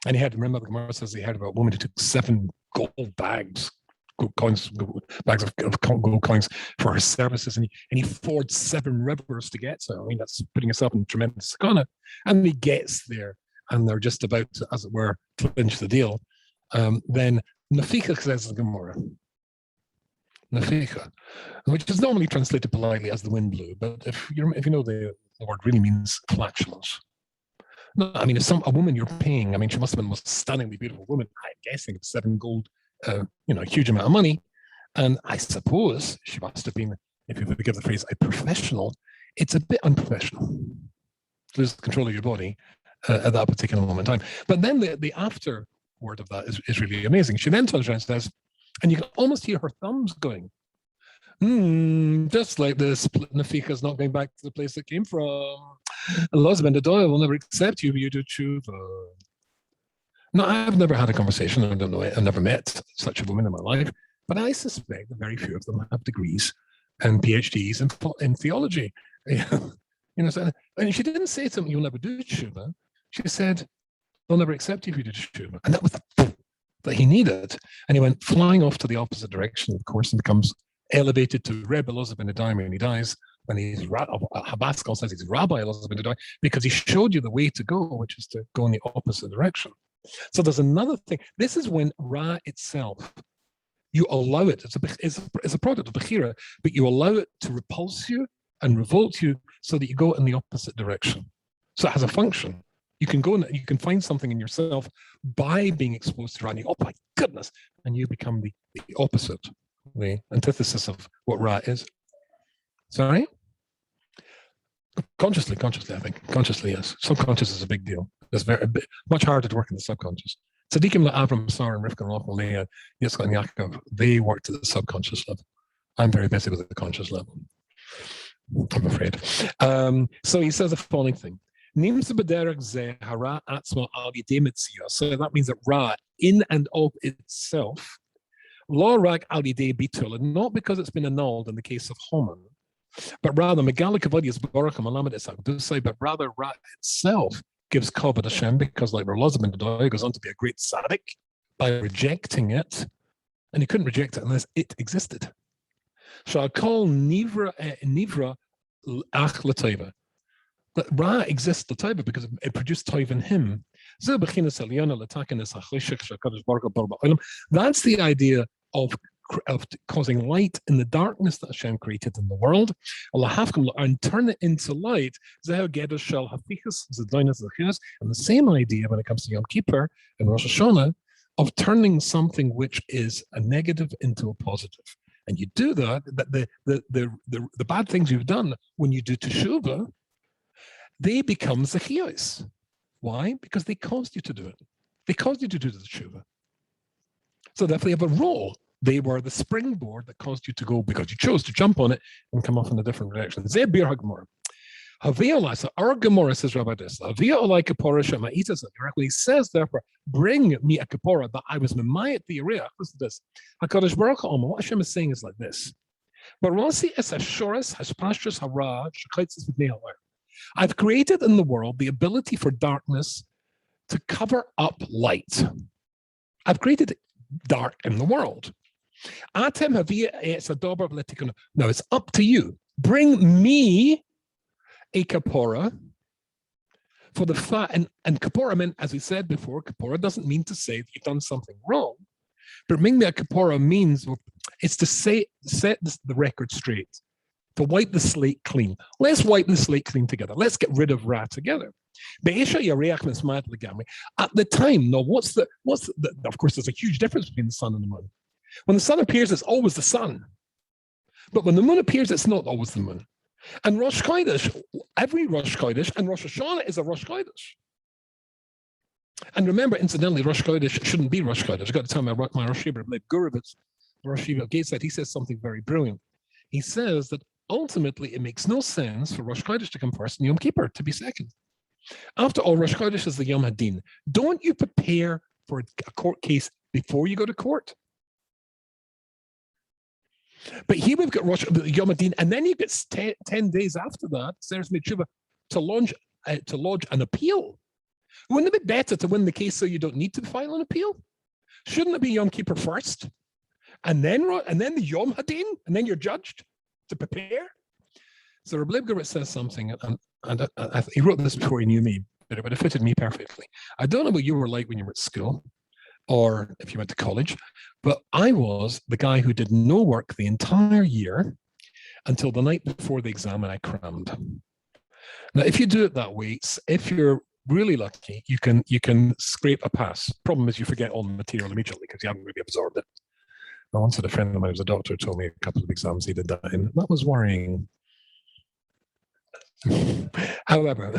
And he had, remember the Gemara says he heard about a woman who took 7 gold bags, bags of gold coins for her services, and he forged 7 rivers to get to. I mean, that's putting yourself in tremendous sakana. And he gets there, and they're just about to, as it were, clinch the deal. Then Nafika says the Gemara. Nafika, which is normally translated politely as the wind blew, but if you know the word really means flatulence. No, I mean, if a woman you're paying, I mean, she must have been the most stunningly beautiful woman. I'm guessing 7 gold, a huge amount of money, and I suppose she must have been, if you would give the phrase, a professional. It's a bit unprofessional to lose control of your body at that particular moment in time. But then the after word of that is really amazing. She then turns around and says, and you can almost hear her thumbs going, just like the split Nafika is not going back to the place it came from. Elazar ben Dordoi will never accept you, but you do tshuva. No, I've never had a conversation. I don't know. I've never met such a woman in my life, but I suspect that very few of them have degrees and PhDs in theology. And she didn't say to him, "You'll never do tshuva." She said, "They'll never accept you if you do tshuva," and that was the that he needed. And he went flying off to the opposite direction, of course, and becomes elevated to Rebbe Elazar ben Dordoi when he dies. When he's Habaskal says he's Rabbi Elazar ben Dordoi because he showed you the way to go, which is to go in the opposite direction. So there's another thing. This is when Ra itself, you allow it. It's a product of Bechira, but you allow it to repulse you and revolt you so that you go in the opposite direction. So it has a function. You can go and you can find something in yourself by being exposed to Ra. And you, oh my goodness, and you become the opposite, the antithesis of what Ra is. Sorry? Consciously, I think. Consciously, yes. Subconscious is a big deal. It's much harder to work in the subconscious. Tzaddikim like Avram, Sarah, and Rivka, and Rachel, Leah, Yitzchak, and Yaakov, they worked at the subconscious level. I'm very busy with the conscious level, I'm afraid. So he says the following thing. So that means that Ra, in and of itself, not because it's been annulled in the case of Haman, but rather but rather Ra itself gives kavod Hashem, because like Elazar ben Dordoi goes on to be a great tzaddik by rejecting it, and he couldn't reject it unless it existed. Shall call nivra ach l'tova. But Ra exists l'tova because it produced tov in him. That's the idea of causing light in the darkness that Hashem created in the world, and turn it into light. And the same idea when it comes to Yom Kippur and Rosh Hashanah of turning something which is a negative into a positive. And you do that, the bad things you've done, when you do teshuvah, they become zechiyos. Why? Because they caused you to do it. They caused you to do the teshuvah. So therefore, you have a role. They were the springboard that caused you to go because you chose to jump on it and come off in a different direction. So our Gemara, says Rabbi Dessler, when he says, therefore, bring me a kapora that I was memayet the area. Listen to this. HaKadosh Baruch Hu, what Hashem is saying is like this. I've created in the world the ability for darkness to cover up light. I've created dark in the world. Now it's up to you. Bring me a kapora for the fact, and kapora meant, as we said before, kapora doesn't mean to say that you've done something wrong. But bring me a kapora means it's to set the record straight, to wipe the slate clean. Let's wipe the slate clean together. Let's get rid of Ra together. At the time, now of course, there's a huge difference between the sun and the moon. When the sun appears, it's always the sun. But when the moon appears, it's not always the moon. And Rosh Chodesh, every Rosh Chodesh, and Rosh Hashanah is a Rosh Chodesh. And remember, incidentally, Rosh Chodesh shouldn't be Rosh Chodesh. I got to tell my Rosh Hashiva, Gurovitz, Rosh Hashiva Gateside, he says something very brilliant. He says that ultimately it makes no sense for Rosh Chodesh to come first and Yom Kippur to be second. After all, Rosh Chodesh is the Yom Hadin. Don't you prepare for a court case before you go to court? But here we've got Yom Hadin, and then you get 10 days after that, Seres Mitzvah, to lodge an appeal. Wouldn't it be better to win the case so you don't need to file an appeal? Shouldn't it be Yom Kippur first, and then the Yom Hadin, and then you're judged to prepare? So Rabbi Dessler says something, and he wrote this before he knew me, but it would have fitted me perfectly. I don't know what you were like when you were at school, or if you went to college, but I was the guy who did no work the entire year until the night before the exam, and I crammed. Now, if you do it that way, if you're really lucky, you can scrape a pass. Problem is you forget all the material immediately because you haven't really absorbed it. I once had a friend of mine who was a doctor who told me a couple of exams he did that in. That was worrying. However,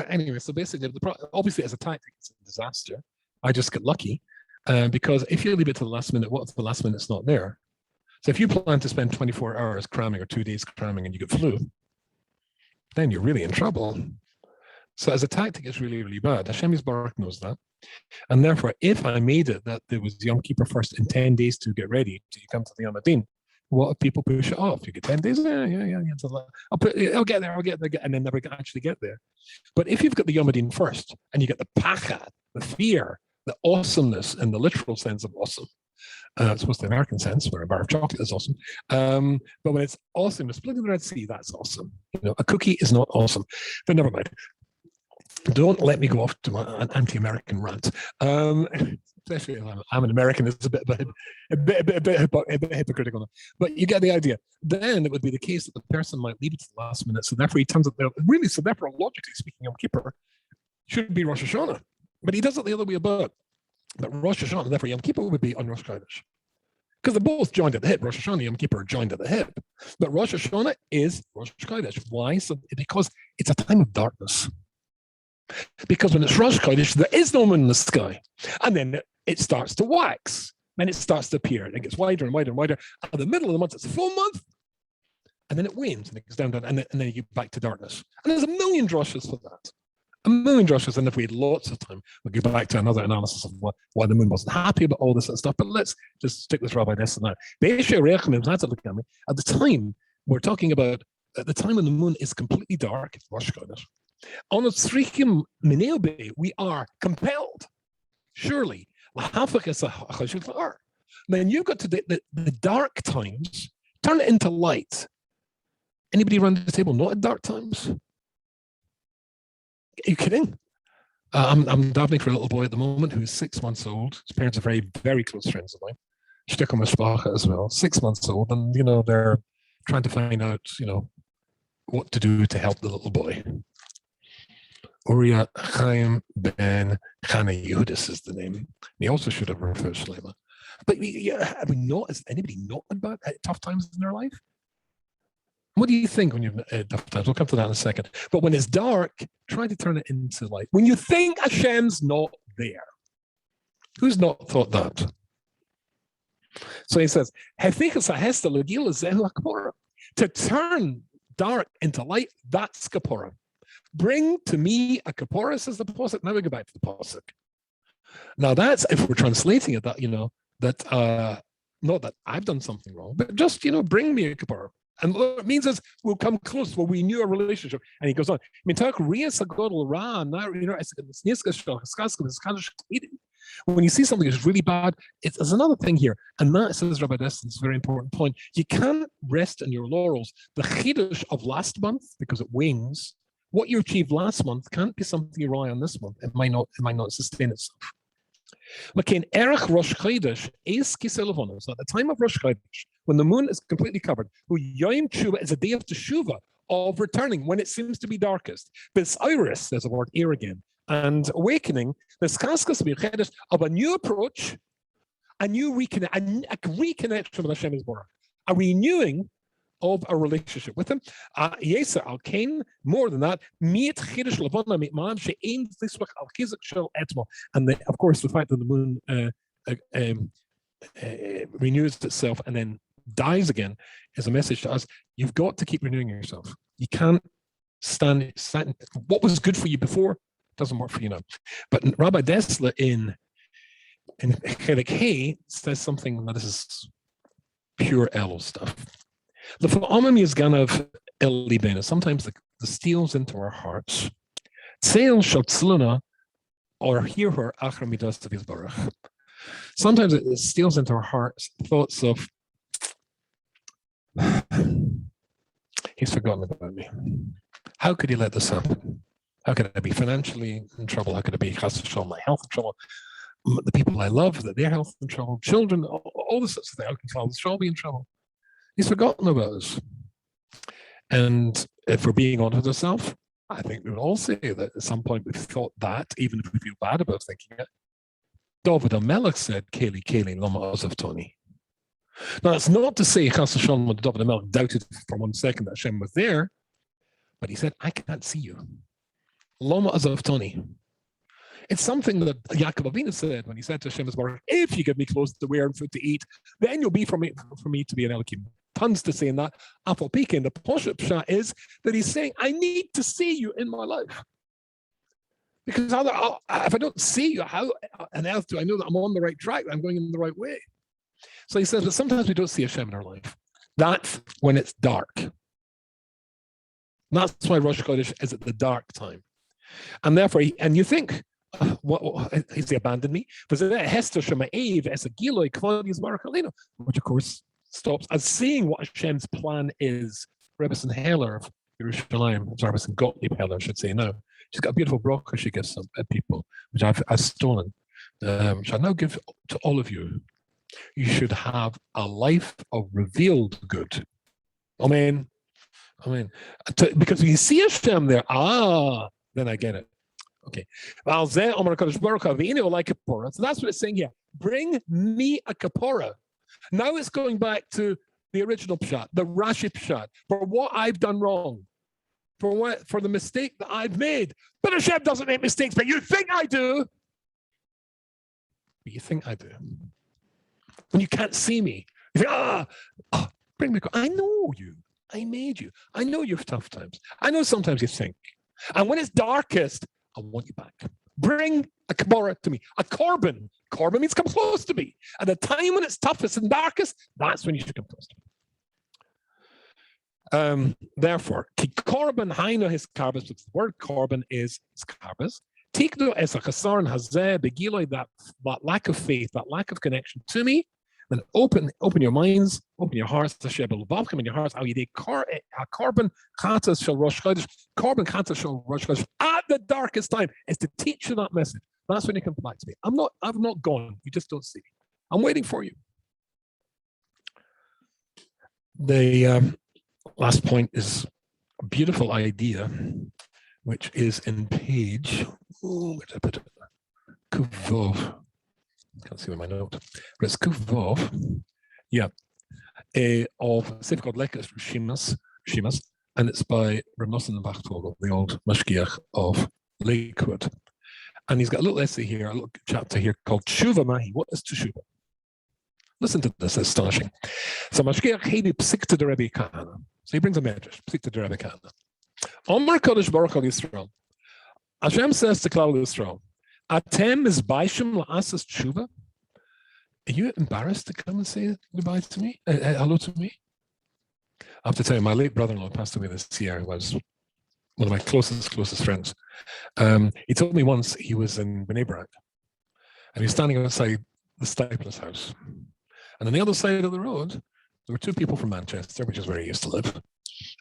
anyway, so basically, obviously, as a tactic, it's a disaster. I just get lucky because if you leave it to the last minute, what if the last minute's not there? So if you plan to spend 24 hours cramming or 2 days cramming and you get flu, then you're really in trouble. So as a tactic, it's really, really bad. HaShem's Baruch knows that. And therefore, if I made it that there was Yom Kippur first in 10 days to get ready till you come to the Yom Hadin, what if people push it off? You get 10 days? Yeah. I'll get there, and then never actually get there. But if you've got the Yom Hadin first, and you get the pachad, the fear, the awesomeness in the literal sense of awesome, it's supposed to the American sense, where a bar of chocolate is awesome. But when it's awesome, splitting the Red Sea, that's awesome. A cookie is not awesome. But never mind. Don't let me go off to an anti-American rant. Especially if I'm an American, it's a bit hypocritical. But you get the idea. Then it would be the case that the person might leave it to the last minute. So therefore, he turns out so therefore, logically speaking, Yom Kippur should be Rosh Hashanah. But he does it the other way about. But Rosh Hashanah, therefore, Yom Kippur would be on Rosh Chodesh. Because they're both joined at the hip. Rosh Hashanah and Yom Kippur are joined at the hip. But Rosh Hashanah is Rosh Chodesh. Why? Because it's a time of darkness. Because when it's Rosh Chodesh, there is no moon in the sky. And then it starts to wax. Then it starts to appear. And it gets wider and wider and wider. At the middle of the month, it's a full month. And then it wanes and it goes down, and then you get back to darkness. And there's a million drushes for that. A million drushes. And if we had lots of time, we'll go back to another analysis of why the moon wasn't happy about all this sort of stuff. But let's just stick with Rabbi Dessler now. At the time, we're talking about at the time when the moon is completely dark, it's Rosh Chodesh. On a tzrichim mineube, we are compelled, surely. Then you've got to the dark times, turn it into light. Anybody around the table not at dark times? Are you kidding? I'm davening for a little boy at the moment who's 6 months old. His parents are very, very close friends of mine. Shtickle Mishpacha as well, 6 months old, and they're trying to find out, what to do to help the little boy. Uriah Chaim ben Chana Yehudis is the name. And he also should have referred to Shleima. But has anybody not about tough times in their life? What do you think when you've tough times? We'll come to that in a second. But when it's dark, try to turn it into light. When you think Hashem's not there, who's not thought that? So he says, to turn dark into light, that's kapora. Bring to me a kapora, says the pasuk. Now we go back to the pasuk. Now that's, if we're translating it, that, that not that I've done something wrong, but just, bring me a kapora. And what it means is we'll come close, we'll renew a relationship. And he goes on. When you see something that's really bad, there's another thing here. And that, says Rabbi Dessler, it's a very important point. You can't rest on your laurels. The chidush of last month, because it wanes, what you achieved last month can't be something you rely on this month. It might not sustain itself. Rosh Chodesh is Kiselevonos. At the time of Rosh Chodesh, when the moon is completely covered, Yom Tshuva is a day of Teshuvah, of returning, when it seems to be darkest. But Iris, there's a word here again, and awakening, the Skaskas of a new approach, a reconnection with Hashem Yisborach, a renewing of a relationship with him. Yeser al Kain, more than that, and of course the fact that the moon renews itself and then dies again is a message to us. You've got to keep renewing yourself. You can't stand what was good for you before doesn't work for you now. But Rabbi Dessler in Chelik Hey says something that this is pure Ellul stuff. Sometimes the steals into our hearts. Or hear her. Sometimes it steals into our hearts thoughts of, he's forgotten about me. How could he let this happen? How could I be financially in trouble? How could I be my health in trouble? The people I love, that their health in trouble, children, all this sorts of things. How can shall be in trouble? He's forgotten about us. And if we're being honest with ourselves, I think we would all say that at some point we've thought that, even if we feel bad about thinking it. David HaMelech said, Keli, Keli, Lama Azavtoni. Now, that's not to say Chas v'shalom when David HaMelech doubted for 1 second that Hashem was there, but he said, I can't see you. Lama Azavtoni. It's something that Yaakov Avinu said when he said to Hashem Yisborach, if you give me clothes to wear and food to eat, then you'll be for me to be an Elokim. Tons to say in that. Afal Pika, the Pshat is that he's saying, I need to see you in my life. Because if I don't see you, how on earth do I know that I'm on the right track, that I'm going in the right way? So he says, but sometimes we don't see Hashem in our life. That's when it's dark. And that's why Rosh Chodesh is at the dark time. And therefore, you think, what has he abandoned me? Which of course stops us seeing what Hashem's plan is. Rebbetzin Heller of Yerushalayim, Rebbetzin Gottlieb Heller, I should say now. She's got a beautiful broker she gives some people, which I've stolen. Which I now give to all of you. You should have a life of revealed good. Amen. Amen. Because when you see Hashem there, then I get it. Okay. So that's what it's saying here. Bring me a kapora. Now it's going back to the original pshat, the Rashi pshat, for what I've done wrong, for the mistake that I've made. But Hashem doesn't make mistakes, but you think I do. But you think I do. When you can't see me, you think, bring me. I know you. I made you. I know you have tough times. I know sometimes you think. And when it's darkest, I want you back. Bring a kapora to me. A korban. Korban means come close to me. At the time when it's toughest and darkest, that's when you should come close to me. Therefore, korban haina his karbas, because the word korban is karbas. Tikno es a chasar and hazeh begiloi, that lack of faith, that lack of connection to me. Then open your minds, open your hearts to Shebel Vavkim in your hearts. Korban chatas shall Rosh Chodesh. Korban chatas shall Rosh Chodesh. At the darkest time is to teach you that message. That's when you come back to me. I've not gone. You just don't see me. I'm waiting for you. The last point is a beautiful idea, which is in page, where did I put it? Kuvov. Can't see with my note. But it's Kuvov. Yeah. Of a sefer called Lekes Shimas, and it's by Rav Nosson Bachtvogel, the old Mashgiach of Lakewood. And he's got a little essay here, a little chapter here called Tshuva Mahi. What is Tshuva? Listen to this, it's astonishing. So Mashgiach Heidi Psikta de Rebbe Kahana. So he brings a medrash, Psikta de Rebbe Kahana. Omar Kodesh Baruch Al Yisrael. Hashem says to Klal Yisrael, Atem is Baishim La'asas Tshuva. Are you embarrassed to come and say goodbye to me? Hello to me? I have to tell you, my late brother-in-law passed away this year. He was one of my closest friends. He told me once he was in Bnei Brak, and he was standing outside the Stipler's house. And on the other side of the road, there were two people from Manchester, which is where he used to live.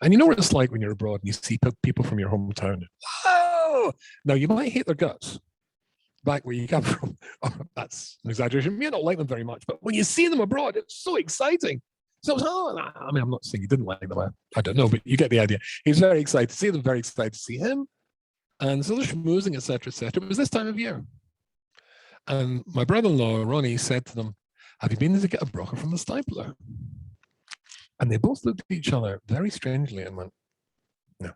And you know what it's like when you're abroad and you see people from your hometown. Wow! Now, you might hate their guts back where you come from. Oh, that's an exaggeration. You may not like them very much, but when you see them abroad, it's so exciting. So, I mean, I'm not saying he didn't like them. I don't know, but you get the idea. He's very excited to see them, very excited to see him. And so they're schmoozing, etc., etc. It was this time of year. And my brother-in-law, Ronnie, said to them, have you been to get a brocha from the Stipler? And they both looked at each other very strangely and went, no.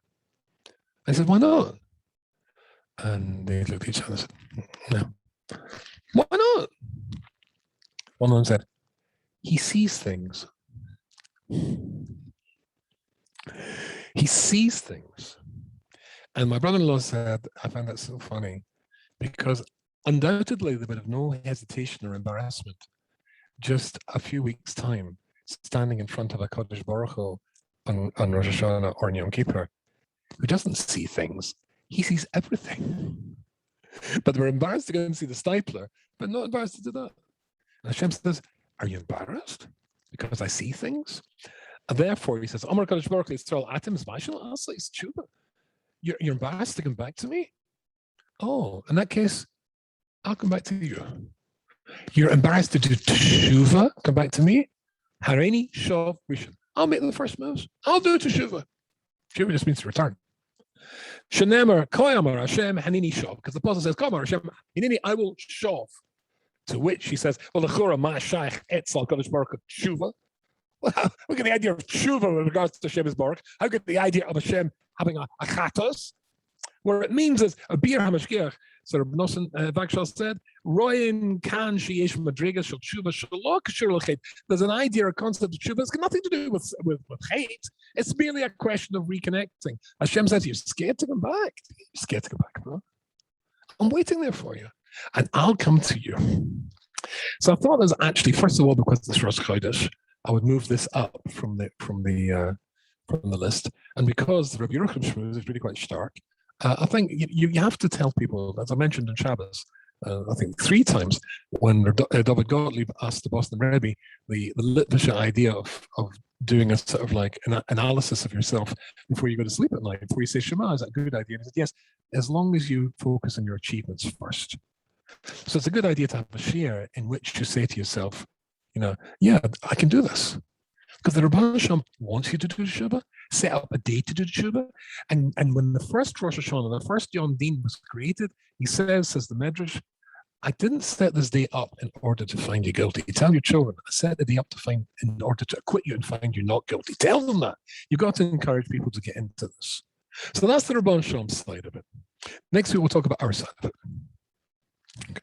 I said, why not? And they looked at each other and said, no. Why not? One of them said, he sees things. He sees things. And my brother-in-law said, I found that so funny, because undoubtedly there would have no hesitation or embarrassment just a few weeks' time standing in front of a Kodesh Baruch Hu on Rosh Hashanah or Yom Kippur, who doesn't see things. He sees everything. But they're embarrassed to go and see the Stipler, but not embarrassed to do that. And Hashem says, are you embarrassed? Because I see things? And therefore, he says, Omar Kodesh Baruch Hu Yisrael Atem Zbashal Asa is Tshuva. You're embarrassed to come back to me? Oh, in that case, I'll come back to you. You're embarrassed to do Tshuva? Come back to me? Hareini Shav Rishon. I'll make the first moves. I'll do Tshuva. Tshuva just means to return. Shenemer Koyamar Hashem Hanini Shav, because the apostle says, Koyamar Hashem Hanini, I will shav. To which he says, well, the Chura Ma Shaykh Etzal Kodesh Baruch Tshuva. Well, look at the idea of Tshuva with regards to Hashem's Baruch. How could the idea of Hashem having a chatos? Where it means is a beer hamashkiach. So Rabbi Nosson Bachtvogel said, "Royin kan sheyesh madrigas shel tshuva shelo kashur l'chet." There's an idea, a concept of tshuva. It's got nothing to do with hate. It's merely a question of reconnecting. Hashem says, "You're scared to come back. You're scared to come back, bro. I'm waiting there for you, and I'll come to you." So I thought there's actually, first of all, because it's Rosh Chodesh, I would move this up from the list, and because Rabbi Yerucham Shmuz is really quite stark. I think you have to tell people, as I mentioned in Shabbos, I think 3 times, when David Gottlieb asked the Boston Rebbe the Litvische idea of doing a sort of like an analysis of yourself before you go to sleep at night, before you say Shema, is that a good idea? And he said, yes, as long as you focus on your achievements first. So it's a good idea to have a shiur in which you say to yourself, yeah, I can do this. Because the Rebbe Shem wants you to do Tshuva, set up a day to do Tshuva. And when the first Rosh Hashanah, the first Yom Din was created, he says the Medrash, I didn't set this day up in order to find you guilty. Tell your children, I set the day up in order to acquit you and find you not guilty. Tell them that. You've got to encourage people to get into this. So that's the Rebbe Shem's side of it. Next week, we'll talk about our side of it. Okay.